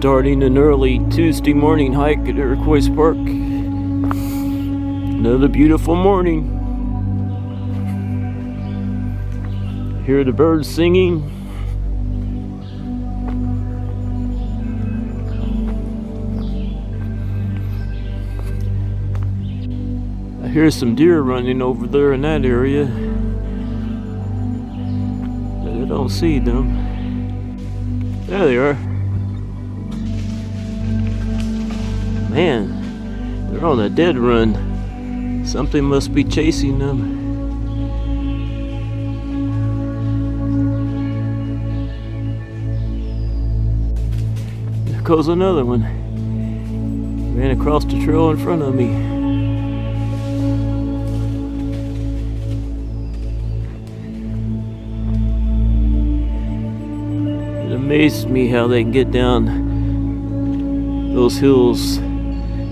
Starting an early Tuesday morning hike at Iroquois Park. Another beautiful morning. Hear the birds singing. I hear some deer running over there in that area, but I don't see them. There they are. Man, they're on a dead run. Something must be chasing them. There goes another one. Ran across the trail in front of me. It amazed me how they can get down those hills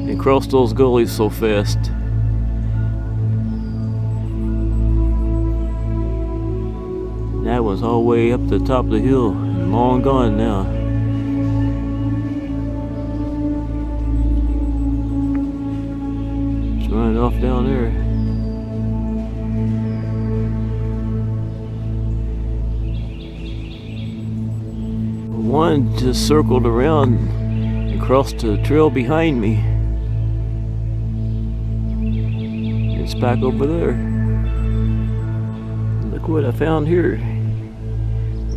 and cross those gullies so fast. That one's all the way up the top of the hill and long gone now. It's running off down there. One just circled around and crossed the trail behind me. It's back over there. Look what I found here.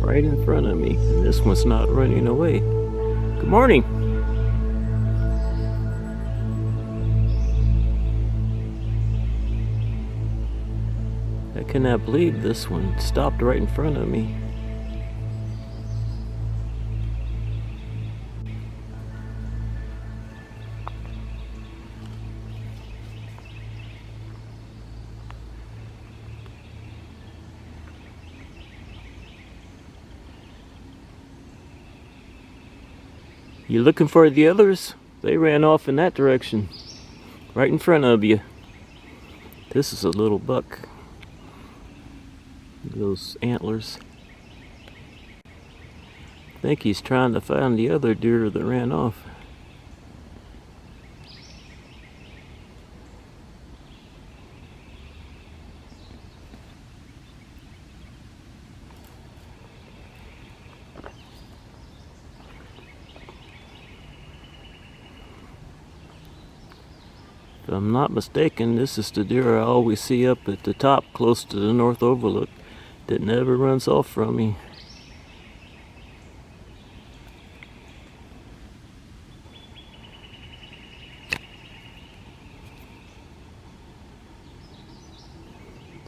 Right in front of me. And this one's not running away. Good morning. I cannot believe this one stopped right in front of me. You looking for the others? They ran off in that direction. Right in front of you. This is a little buck. Those antlers. I think he's trying to find the other deer that ran off. If I'm not mistaken, this is the deer I always see up at the top close to the north overlook that never runs off from me.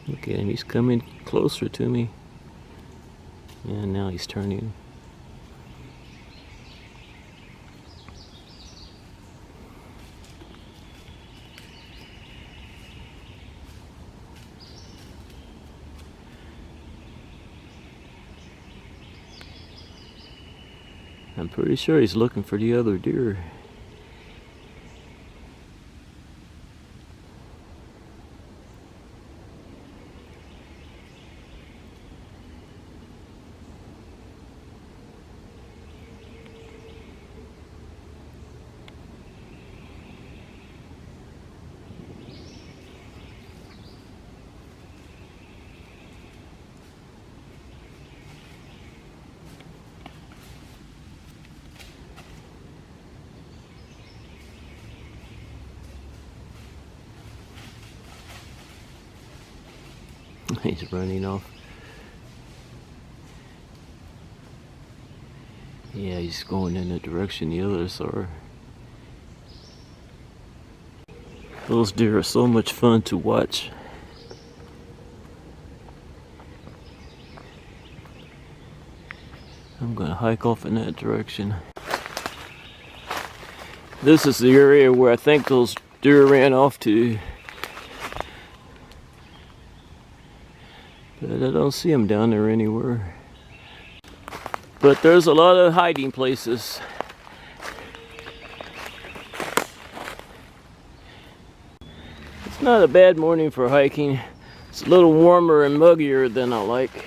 Look at him, he's coming closer to me. And now he's turning. I'm pretty sure he's looking for the other deer. He's running off. Yeah, he's going in the direction the others are. Those deer are so much fun to watch. I'm gonna hike off in that direction. This is the area where I think those deer ran off to. But I don't see them down there anywhere. But there's a lot of hiding places. It's not a bad morning for hiking. It's a little warmer and muggier than I like.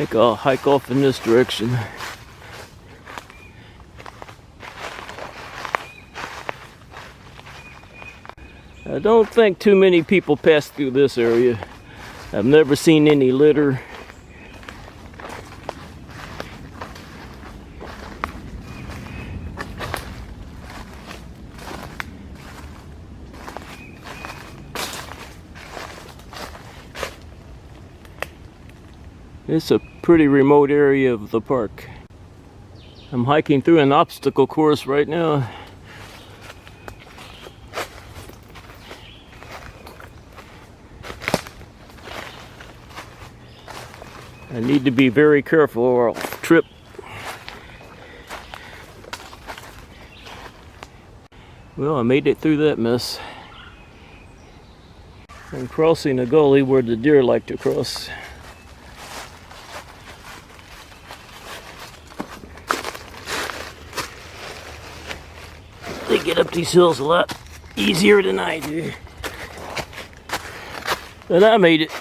think I'll hike off in this direction. I don't think too many people pass through this area. I've never seen any litter. It's a pretty remote area of the park. I'm hiking through an obstacle course right now. I need to be very careful or I'll trip. Well, I made it through that mess. I'm crossing a gully where the deer like to cross. They get up these hills a lot easier than I do. But I made it.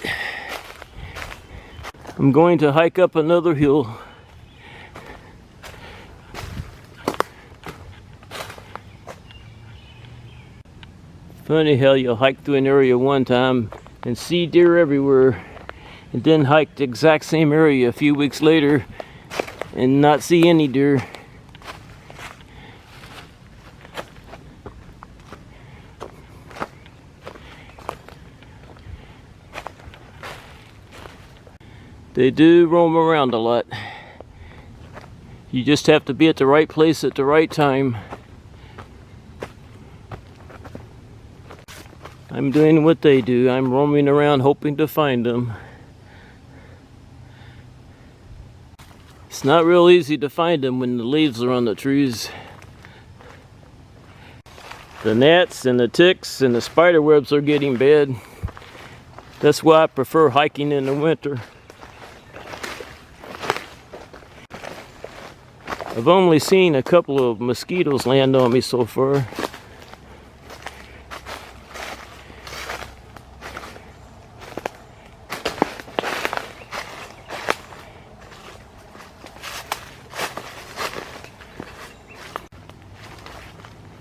I'm going to hike up another hill. Funny how you'll hike through an area one time and see deer everywhere, and then hike the exact same area a few weeks later and not see any deer. They do roam around a lot. You just have to be at the right place at the right time. I'm doing what they do. I'm roaming around hoping to find them. It's not real easy to find them when the leaves are on the trees. The gnats and the ticks and the spider webs are getting bad. That's why I prefer hiking in the winter. I've only seen a couple of mosquitoes land on me so far.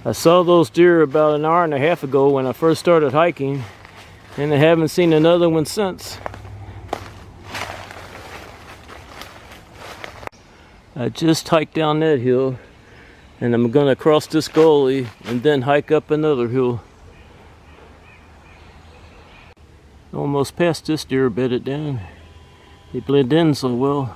I saw those deer about an hour and a half ago when I first started hiking, and I haven't seen another one since. I just hiked down that hill, and I'm gonna cross this gully and then hike up another hill. Almost past this deer bedded down. They blend in so well.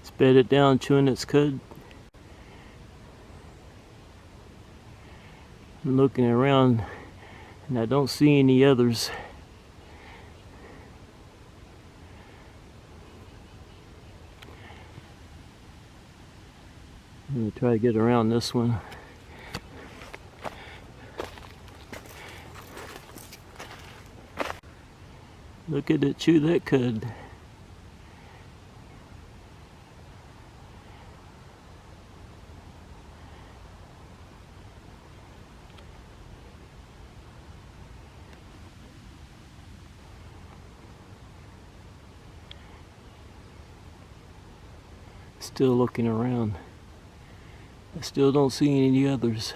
It's bedded down, chewing its cud. I'm looking around and I don't see any others. I'm going to try to get around this one. Look at it chew that cud. Still looking around. I still don't see any others.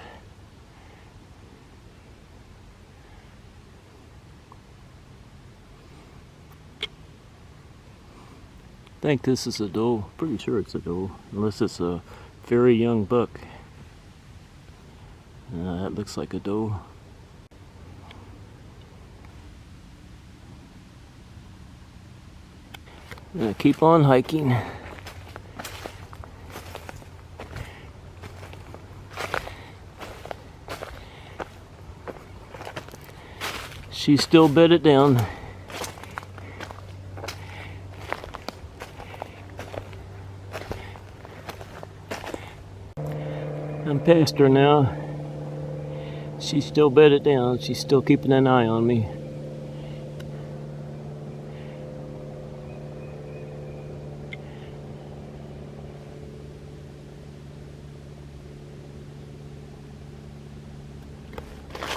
I think this is a doe. Pretty sure it's a doe, unless it's a very young buck. That looks like a doe. I'm gonna keep on hiking. She's still bedded down. I'm past her now. She's still bedded down. She's still keeping an eye on me.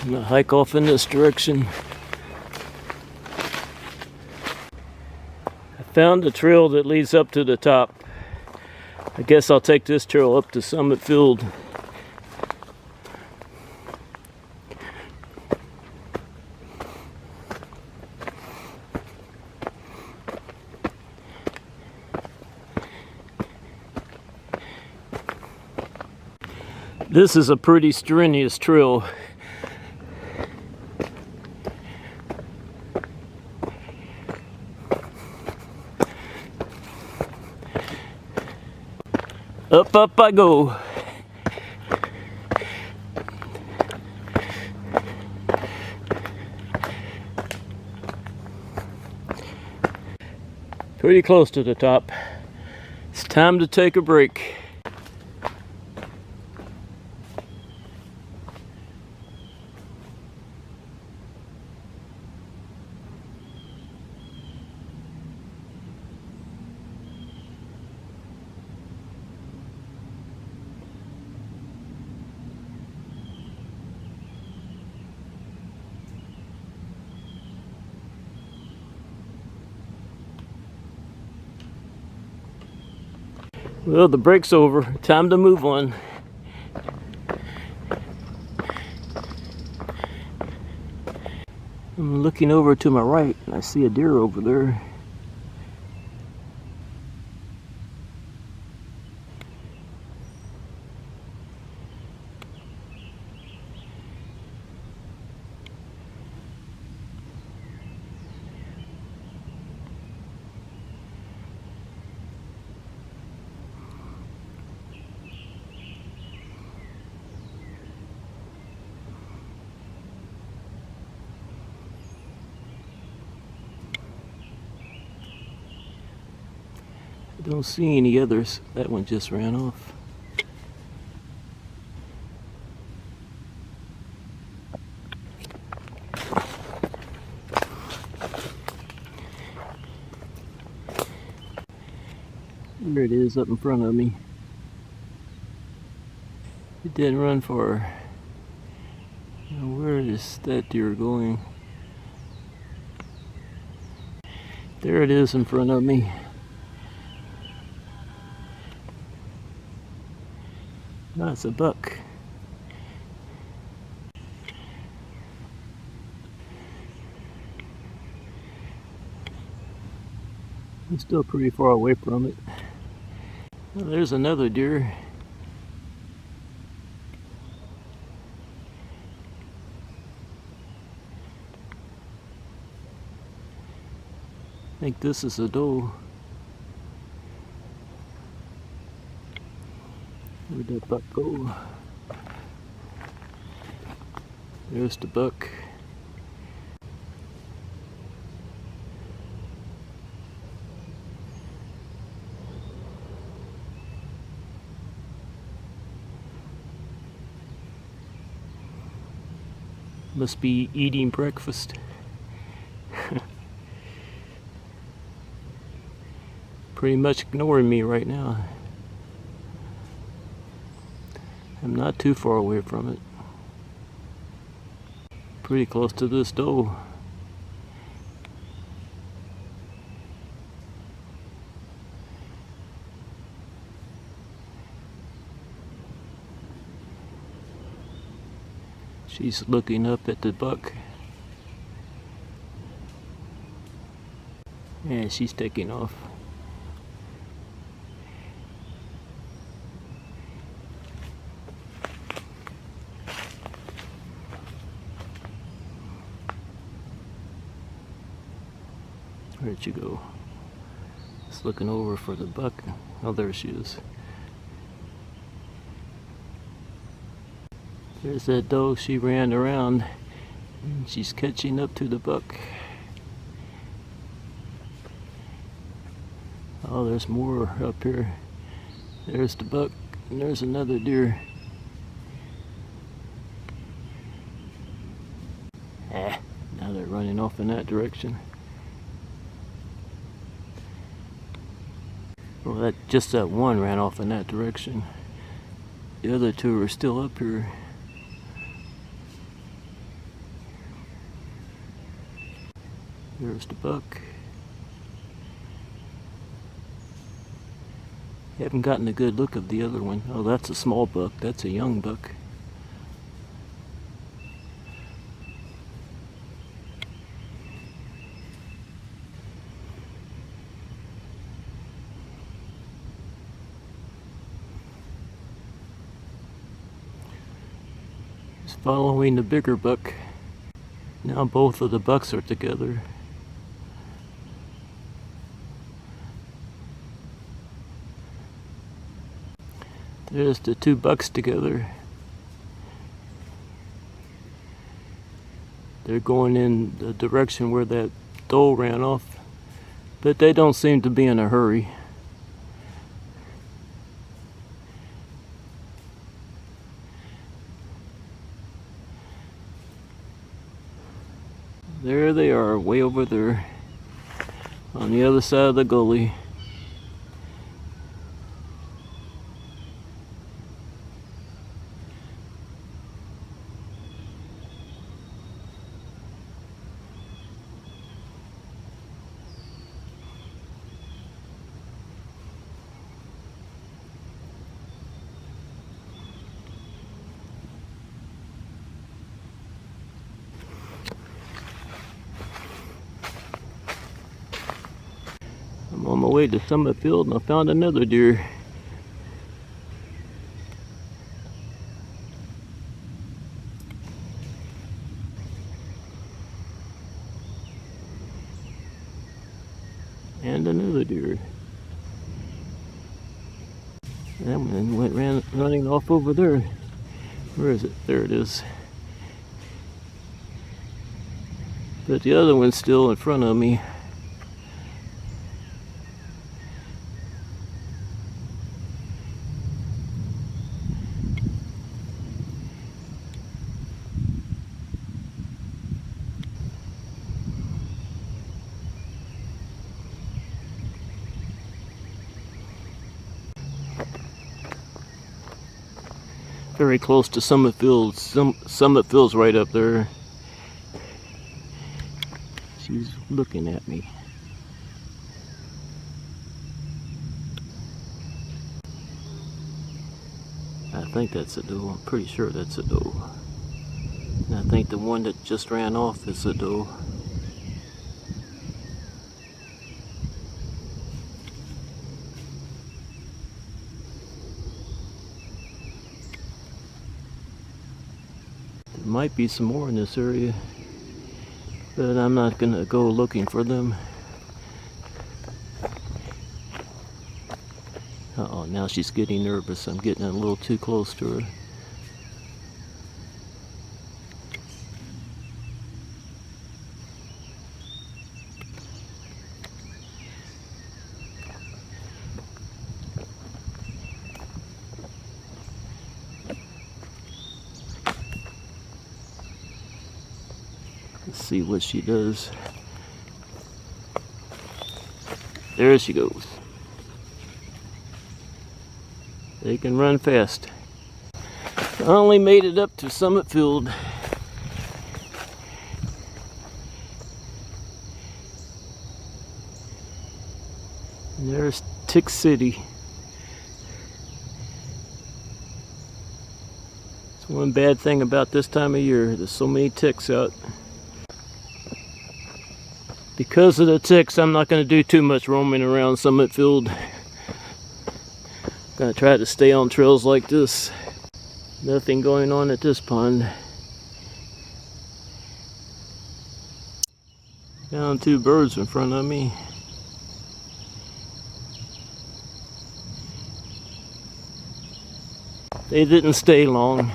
I'm gonna hike off in this direction. I found a trail that leads up to the top. I guess I'll take this trail up to Summit Field. This is a pretty strenuous trail. Up, up I go. Pretty close to the top. It's time to take a break. Well, the break's over. Time to move on. I'm looking over to my right and I see a deer over there. I don't see any others. That one just ran off. There it is up in front of me. It didn't run far. Now where is that deer going? There it is in front of me. That's a buck. I'm still pretty far away from it. Well, there's another deer. I think this is a doe. Where'd that buck go? There's the buck. Must be eating breakfast. Pretty much ignoring me right now. I'm not too far away from it. Pretty close to this doe. She's looking up at the buck. And she's taking off. Where'd she go? Just looking over for the buck. Oh, there she is. There's that doe. She ran around and she's catching up to the buck. Oh, there's more up here. There's the buck and there's another deer. Now they're running off in that direction. Well, just that one ran off in that direction. The other two are still up here. There's the buck. Haven't gotten a good look of the other one. Oh, that's a small buck. That's a young buck. It's following the bigger buck. Now both of the bucks are together. There's the two bucks together. They're going in the direction where that doe ran off, but they don't seem to be in a hurry. There they are, way over there on the other side of the gully. I'm on my way to Summit Field and I found another deer. And another deer. That one went running off over there. Where is it? There it is. But the other one's still in front of me. Very close to Summit Field. Summit Field's right up there. She's looking at me. I think that's a doe. I'm pretty sure that's a doe. And I think the one that just ran off is a doe. There might be some more in this area, but I'm not gonna go looking for them. Uh-oh, now she's getting nervous. I'm getting a little too close to her. Let's see what she does. There she goes. They can run fast. I only made it up to Summit Field. And there's Tick City. It's one bad thing about this time of year. There's so many ticks out. Because of the ticks, I'm not going to do too much roaming around Summit Field. I'm going to try to stay on trails like this. Nothing going on at this pond. Found two birds in front of me. They didn't stay long.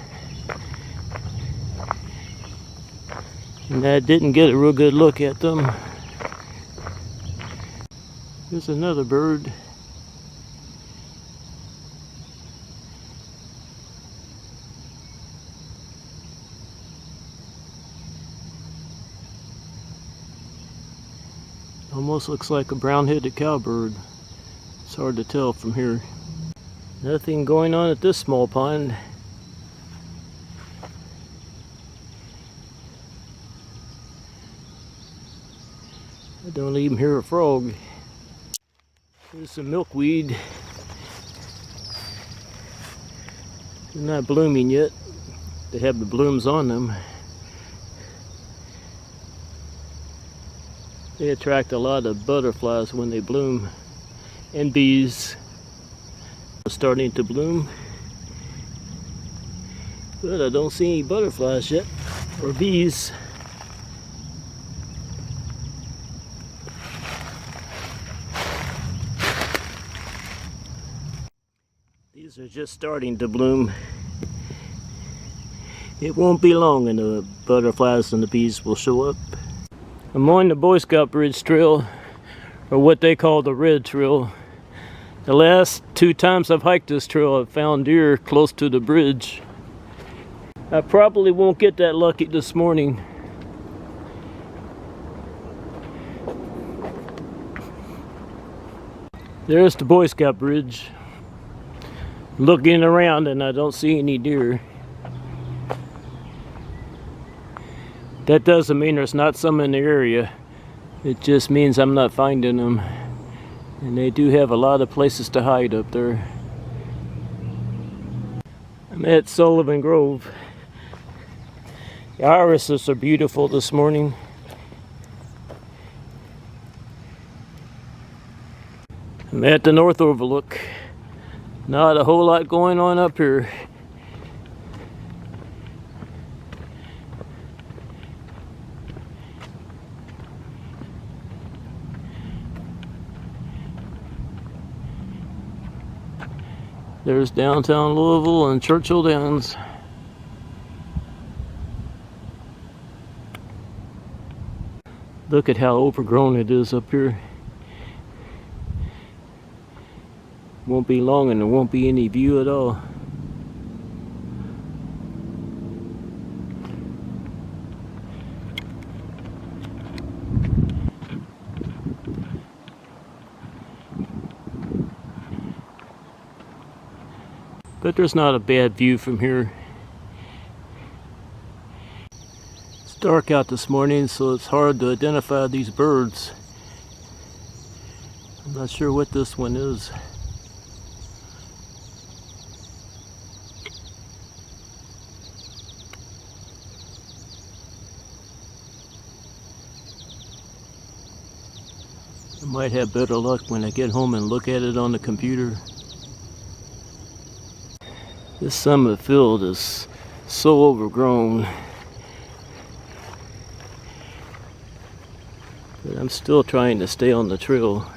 And I didn't get a real good look at them. There's another bird. Almost looks like a brown-headed cowbird. It's hard to tell from here. Nothing going on at this small pond. Don't even hear a frog. There's some milkweed. They're not blooming yet. They have the blooms on them. They attract a lot of butterflies when they bloom, and bees are starting to bloom. But I don't see any butterflies yet, or bees. These are just starting to bloom. It won't be long and the butterflies and the bees will show up. I'm on the Boy Scout Bridge Trail, or what they call the Red Trail. The last 2 times I've hiked this trail, I've found deer close to the bridge. I probably won't get that lucky this morning. There's the Boy Scout Bridge. Looking around and I don't see any deer. That doesn't mean there's not some in the area. It just means I'm not finding them. And they do have a lot of places to hide up there. I'm at Sullivan Grove. The irises are beautiful this morning. I'm at the North Overlook. Not a whole lot going on up here. There's downtown Louisville and Churchill Downs. Look at how overgrown it is up here. Won't be long and there won't be any view at all. But there's not a bad view from here. It's dark out this morning, so it's hard to identify these birds. I'm not sure what this one is. I might have better luck when I get home and look at it on the computer. This summit field is so overgrown. But I'm still trying to stay on the trail.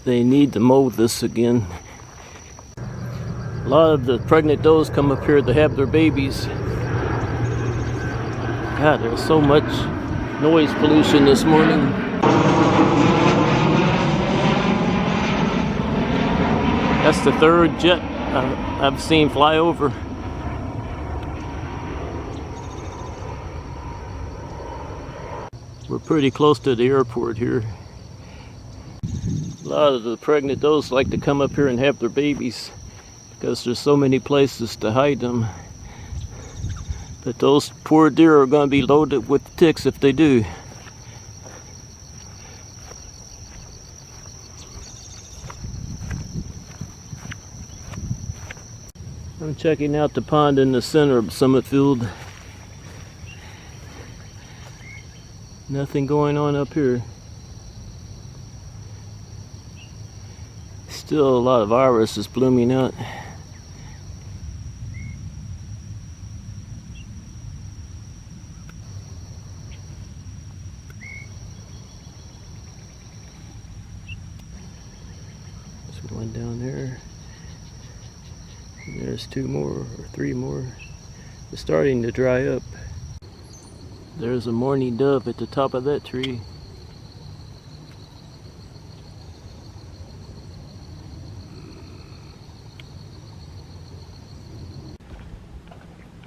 They need to mow this again. A lot of the pregnant does come up here to have their babies. God, there's so much noise pollution this morning. That's the 3rd jet I've seen fly over. We're pretty close to the airport here. A lot of the pregnant does like to come up here and have their babies because there's so many places to hide them. But those poor deer are going to be loaded with ticks if they do. I'm checking out the pond in the center of Summit Field. Nothing going on up here. Still a lot of iris is blooming out. One down there, and there's 2 more or 3 more. It's starting to dry up. There's a mourning dove at the top of that tree.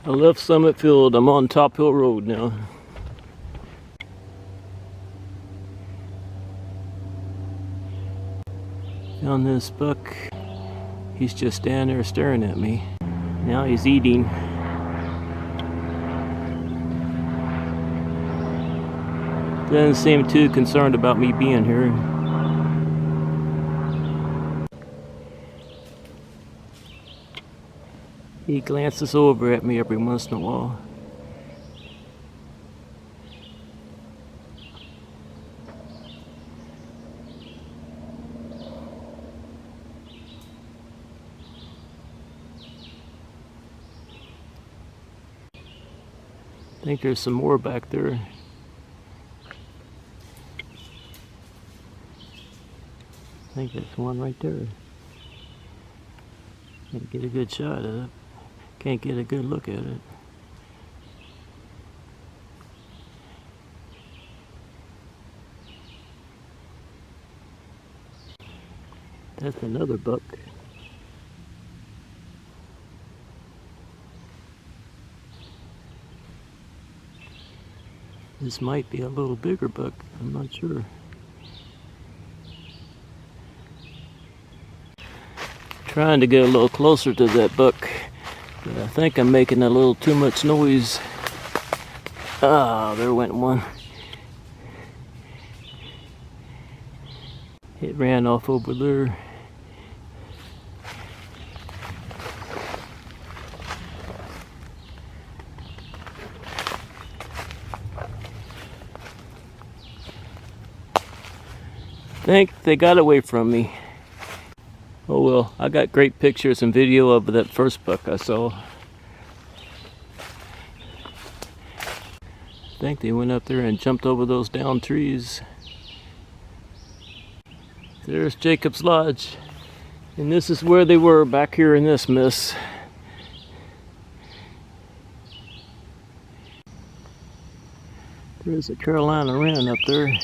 I left Summit Field. I'm on Top Hill Road now. Found this buck He's just standing there staring at me. Now he's eating. Doesn't seem too concerned about me being here. He glances over at me every once in a while. I think there's some more back there. I think there's one right there. Can't get a good shot of it. Can't get a good look at it. That's another buck. This might be a little bigger buck, I'm not sure. Trying to get a little closer to that buck, but I think I'm making a little too much noise. Ah, there went one. It ran off over there. I think they got away from me. Oh well, I got great pictures and video of that first buck I saw. I think they went up there and jumped over those down trees. There's Jacob's Lodge. And this is where they were back here in this mess. There's a Carolina wren up there.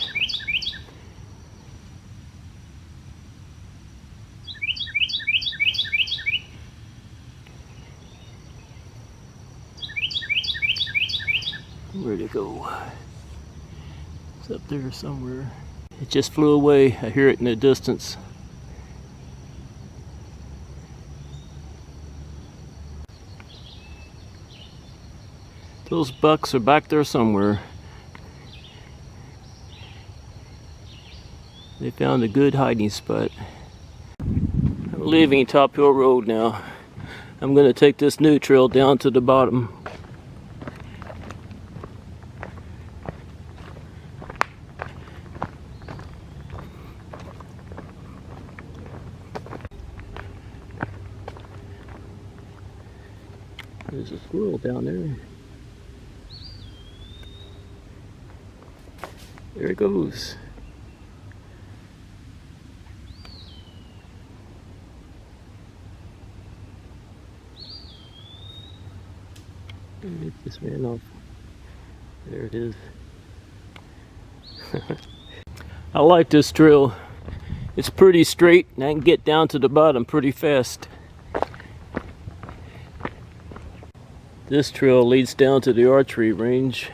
Where'd it go? It's up there somewhere. It just flew away. I hear it in the distance. Those bucks are back there somewhere. They found a good hiding spot. I'm leaving Top Hill Road now. I'm going to take this new trail down to the bottom. There's a squirrel down there. There it goes. It just ran off. There it is. I like this trail. It's pretty straight and I can get down to the bottom pretty fast. This trail leads down to the archery range.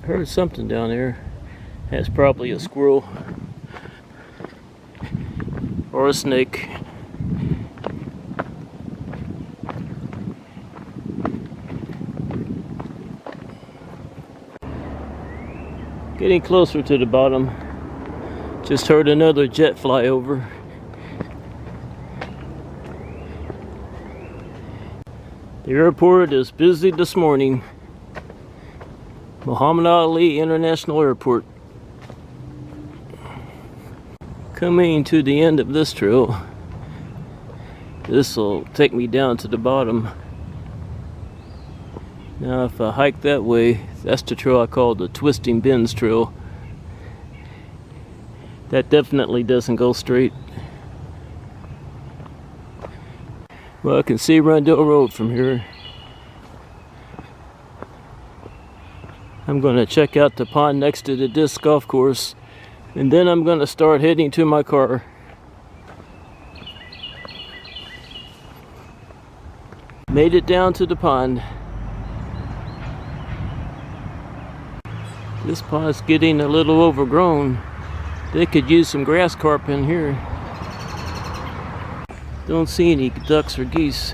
I heard something down there. That's probably a squirrel or a snake. Getting closer to the bottom. Just heard another jet fly over. The airport is busy this morning. Muhammad Ali International Airport. Coming to the end of this trail. This will take me down to the bottom. Now if I hike that way, that's the trail I call the Twisting Bends Trail. That definitely doesn't go straight. Well, I can see Rundle Road from here. I'm going to check out the pond next to the disc golf course, and then I'm going to start heading to my car. Made it down to the pond. This pond's getting a little overgrown. They could use some grass carp in here. Don't see any ducks or geese.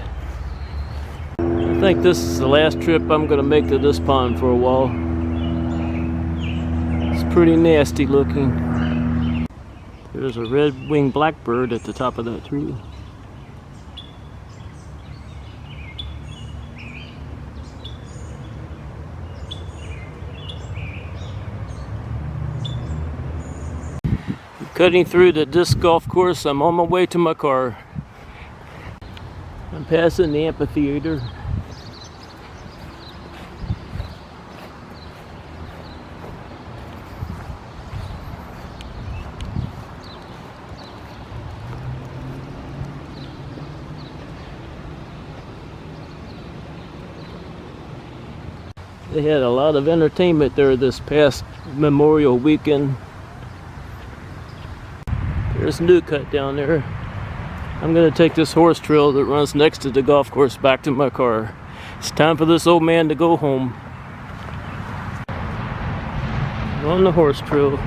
I think this is the last trip I'm gonna make to this pond for a while. It's pretty nasty looking. There's a red-winged blackbird at the top of that tree. Cutting through the disc golf course, I'm on my way to my car. I'm passing the amphitheater. They had a lot of entertainment there this past Memorial weekend. There's New Cut down there. I'm gonna take this horse trail that runs next to the golf course back to my car. It's time for this old man to go home. On the horse trail.